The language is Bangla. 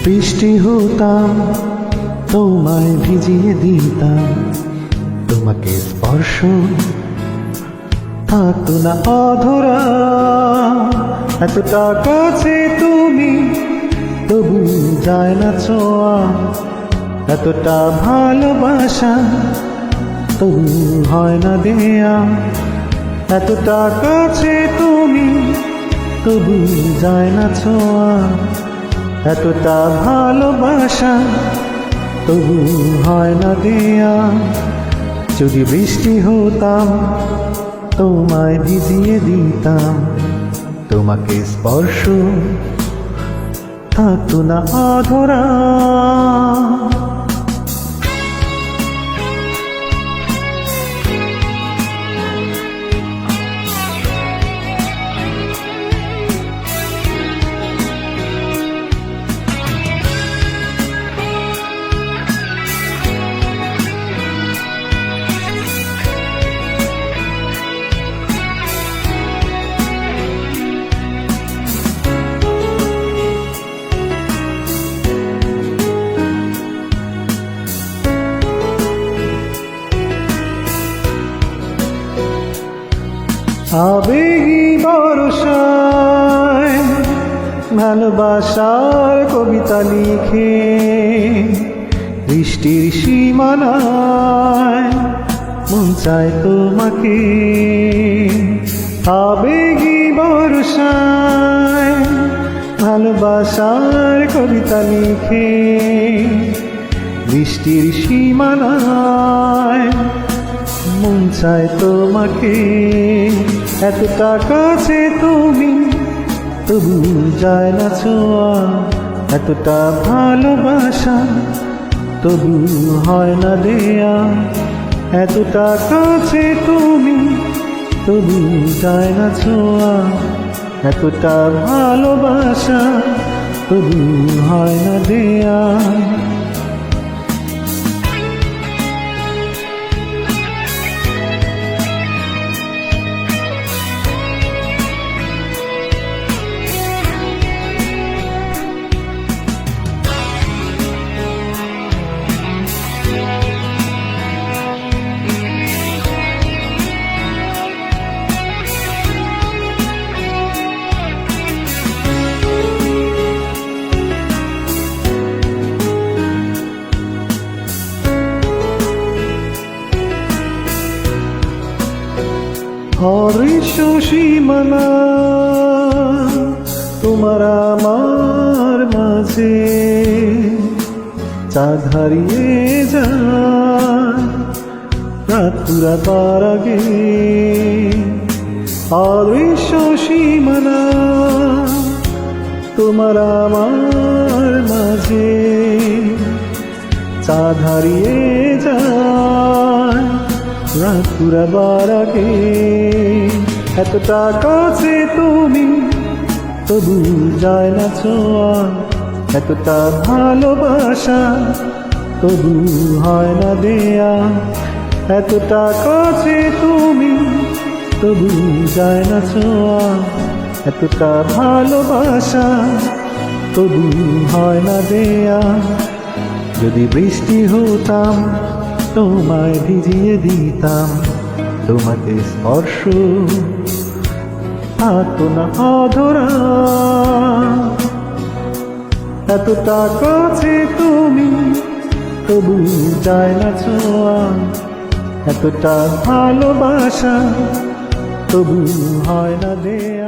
বৃষ্টি হতাম, তোমায় ভিজিয়ে দিতাম, তোমাকে স্পর্শ থাকতো না অধরা। এতটা কাছে তুমি, তবু যায় না ছোঁয়া। এতটা ভালোবাসা, তবু হয় না দেয়া। এতটা কাছে তুমি, তবু যায় না ছোঁয়া। এতটা ভালোবাসা, তবু হয় না দেয়া। যদি বৃষ্টি হতাম, তোমায় ভিজিয়ে দিতাম, তোমাকে স্পর্শ থাকতো না অধরা। আবেগী বর্ষায় ভালোবাসার কবিতা লিখে, বৃষ্টির সীমানায় মন চায় তোমাকে। আবেগী বর্ষায় ভালোবাসার কবিতা লিখে, বৃষ্টির সীমানায় মন চায় তোমাকে। এতটা কাছে তুমি, তবু যায় না ছোঁয়া। এতটা ভালোবাসা, তবু হয় না দেয়া। এতটা কাছে তুমি, তবু যায় না ছোঁয়া। এতটা ভালোবাসা, তবু হয় না দেয়া। হরিষ সীমানা তোমার আমার মাঝে, চাঁদ হারিয়ে যায় রাত পুরাবার আগে। হরিষ সীমানা তোমার আমার মাঝে, চাঁদ হারিয়ে যায় রাত পুরাবার আগে। এতটা কাছে তুমি, তবু যায় না ছোঁয়া। এতটা ভালোবাসা, তবু হয় না দেয়া। এতটা কাছে তুমি, তবু যায় না ছোঁয়া। এতটা ভালোবাসা, তবু হয় না দেয়া। যদি বৃষ্টি হতাম, তোমায় ভিজিয়ে দিতাম, তোমাকে স্পর্শ থাকতো না অধরা। এতটা কাছে তুমি, তবু যায় না ছোঁয়া। এতটা ভালোবাসা, তবু হয় না দেয়া।